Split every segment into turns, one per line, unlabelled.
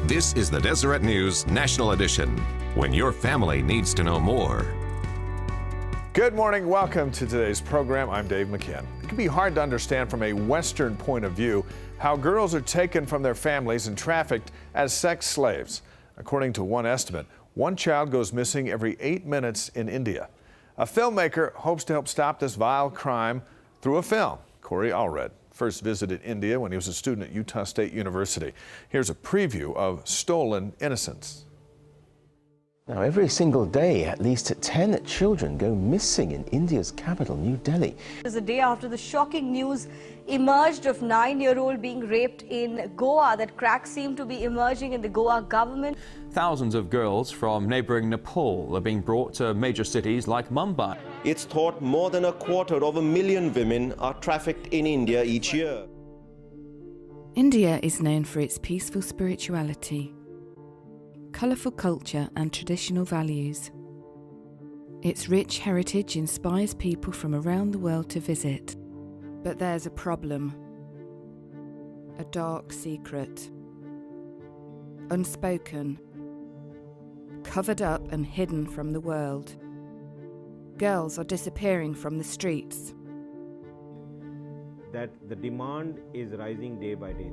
This is the Deseret News National Edition, when your family needs to know more.
Good morning. Welcome to today's program. I'm Dave McKinn. It can be hard to understand from a Western point of view how girls are taken from their families and trafficked as sex slaves. According to one estimate, one child goes missing every 8 minutes in India. A filmmaker hopes to help stop this vile crime through a film. Corey Allred first visited India when he was a student at Utah State University. Here's a preview of Stolen Innocence.
Now, every single day, at least 10 children go missing in India's capital, New Delhi.
It was a day after the shocking news emerged of 9-year-old being raped in Goa. That cracks seem to be emerging in the Goa government.
Thousands of girls from neighboring Nepal are being brought to major cities like Mumbai.
It's thought more than 250,000 women are trafficked in India each year.
India is known for its peaceful spirituality, colourful culture and traditional values. Its rich heritage inspires people from around the world to visit. But there's a problem. A dark secret. Unspoken. Covered up and hidden from the world. Girls are disappearing from the streets.
That the demand is rising day by day.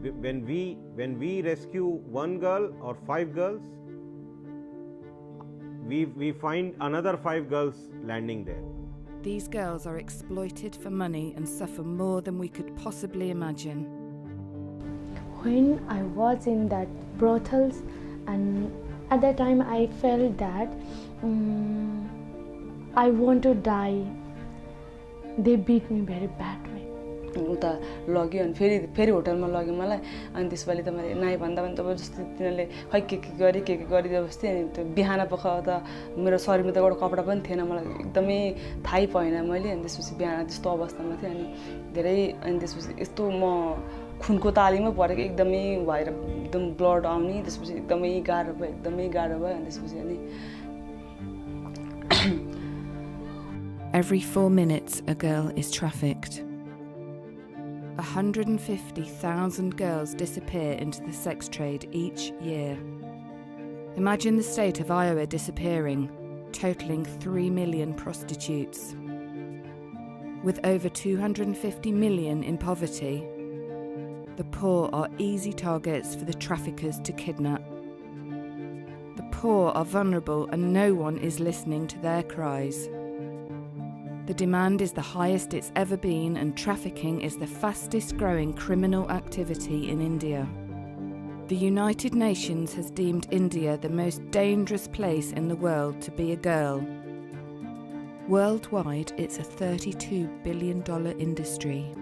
When we rescue one girl or 5 girls, we find another 5 girls landing there.
These girls are exploited for money and suffer more than we could possibly imagine.
When I was in that brothels, and at that time I felt that I want to die. They beat me very badly.
उता लग्यो अनि फेरि होटलमा लग्यो मलाई अनि त्यसपछि त मैले नाइ भन्दा पनि तब जस्तै तिनीले खै के गरिदियो बस्थे अनि त्यो बिहान पख त मेरो शरीरमा त एउटा कपडा पनि थिएन मलाई एकदमै थाहै पाएन मैले अनि त्यसपछि बिहान त्यस्तो अवस्थामा थिए अनि धेरै अनि त्यसपछि यस्तो म खुनको तालीमा परेको एकदमै भएर एकदम ब्लड आउने त्यसपछि एकदमै गाह्रो भयो अनि त्यसपछि अनि
Every 4 minutes a girl is trafficked. 150,000 girls disappear into the sex trade each year. Imagine the state of Iowa disappearing, totaling 3 million prostitutes. With over 250 million in poverty, the poor are easy targets for the traffickers to kidnap. The poor are vulnerable and no one is listening to their cries. The demand is the highest it's ever been, and trafficking is the fastest growing criminal activity in India. The United Nations has deemed India the most dangerous place in the world to be a girl. Worldwide, it's a $32 billion industry.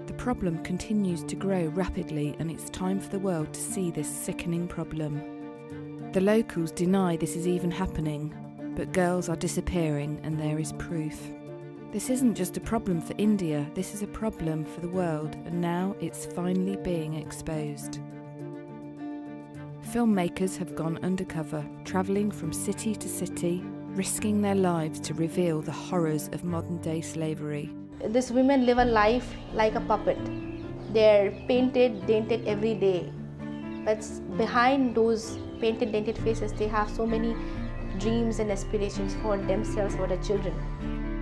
The problem continues to grow rapidly, and it's time for the world to see this sickening problem. The locals deny this is even happening, but girls are disappearing and there is proof. This isn't just a problem for India, this is a problem for the world, and now it's finally being exposed. Filmmakers have gone undercover, travelling from city to city, risking their lives to reveal the horrors of modern-day slavery.
These women live a life like a puppet. They're painted, dented every day. But behind those painted, dented faces, they have so many dreams and aspirations for themselves, for their children.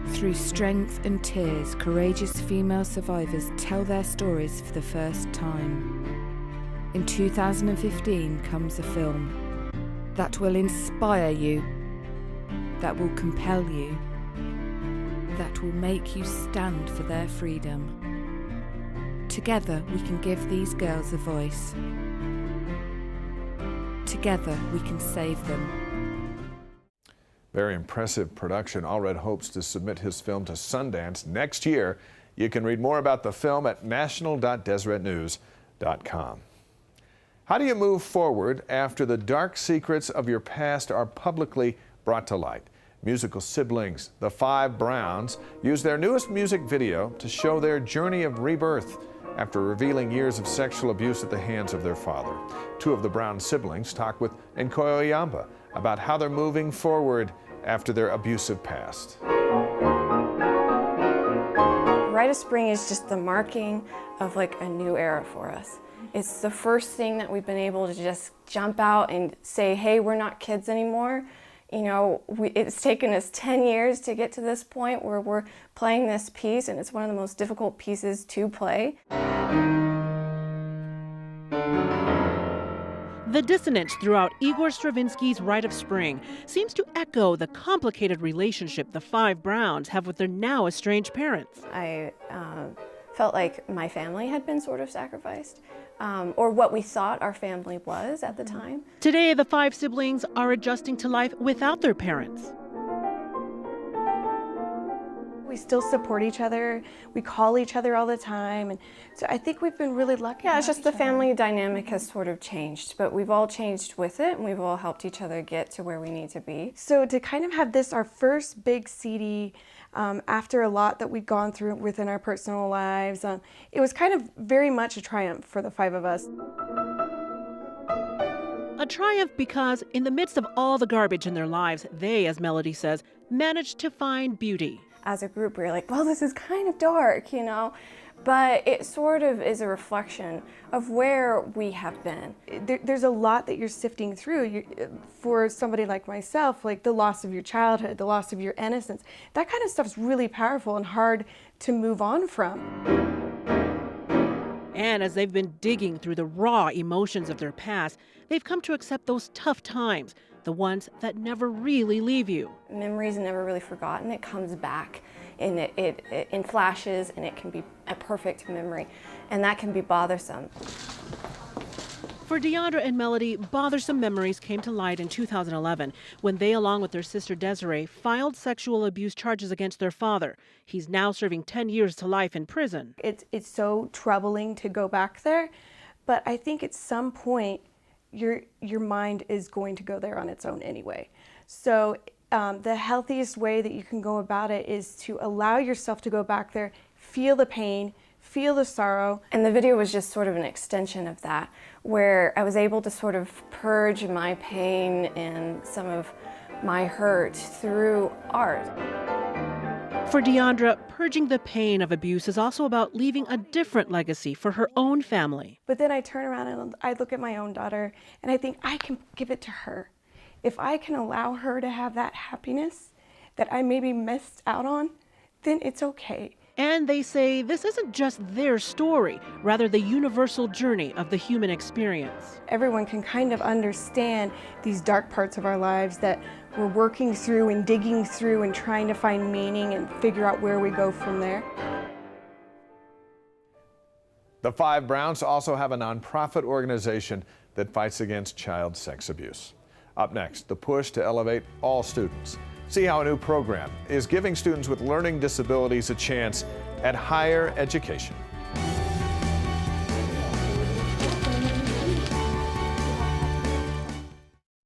Through strength and tears, courageous female survivors tell their stories for the first time. In 2015 comes a film that will inspire you, that will compel you, that will make you stand for their freedom. Together we can give these girls a voice. Together we can save them.
Very impressive production. Allred hopes to submit his film to Sundance next year. You can read more about the film at national.deseretnews.com. How do you move forward after the dark secrets of your past are publicly brought to light? Musical siblings, the Five Browns, use their newest music video to show their journey of rebirth after revealing years of sexual abuse at the hands of their father. 2 of the Brown siblings talk with Nkoyo Yamba about how they're moving forward after their abusive past.
Rite of Spring is just the marking of like a new era for us. It's the first thing that we've been able to just jump out and say, hey, we're not kids anymore. You know, it's taken us 10 years to get to this point where we're playing this piece, and it's one of the most difficult pieces to play.
The dissonance throughout Igor Stravinsky's Rite of Spring seems to echo the complicated relationship the five Browns have with their now estranged parents.
I felt like my family had been sort of sacrificed, or what we thought our family was at the time.
Today, the five siblings are adjusting to life without their parents.
We still support each other. We call each other all the time. And so I think we've been really lucky.
Yeah, it's just the family dynamic has sort of changed, but we've all changed with it, and we've all helped each other get to where we need to be.
So to kind of have this, our first big CD, after a lot that we'd gone through within our personal lives, it was kind of very much a triumph for the five of us.
A triumph because in the midst of all the garbage in their lives, they, as Melody says, managed to find beauty.
As a group, we're like, well, this is kind of dark, you know, but it sort of is a reflection of where we have been.
There's a lot that you're sifting through. For somebody like myself, like the loss of your childhood, the loss of your innocence, that kind of stuff's really powerful and hard to move on from.
And as they've been digging through the raw emotions of their past, they've come to accept those tough times, the ones that never really leave you.
Memory's never really forgotten. It comes back and it in flashes, and it can be a perfect memory, and that can be bothersome.
For Deandra and Melody, bothersome memories came to light in 2011 when they, along with their sister Desiree, filed sexual abuse charges against their father. He's now serving 10 years to life in prison.
It's so troubling to go back there, but I think at some point your mind is going to go there on its own anyway. So the healthiest way that you can go about it is to allow yourself to go back there, feel the pain, feel the sorrow.
And the video was just sort of an extension of that, where I was able to sort of purge my pain and some of my hurt through art.
For Deandra, purging the pain of abuse is also about leaving a different legacy for her own family.
But then I turn around and I look at my own daughter and I think I can give it to her. If I can allow her to have that happiness that I maybe missed out on, then it's okay.
And they say this isn't just their story, rather the universal journey of the human experience.
Everyone can kind of understand these dark parts of our lives that we're working through and digging through and trying to find meaning and figure out where we go from there.
The five Browns also have a nonprofit organization that fights against child sex abuse. Up next, the push to elevate all students. See how a new program is giving students with learning disabilities a chance at higher education.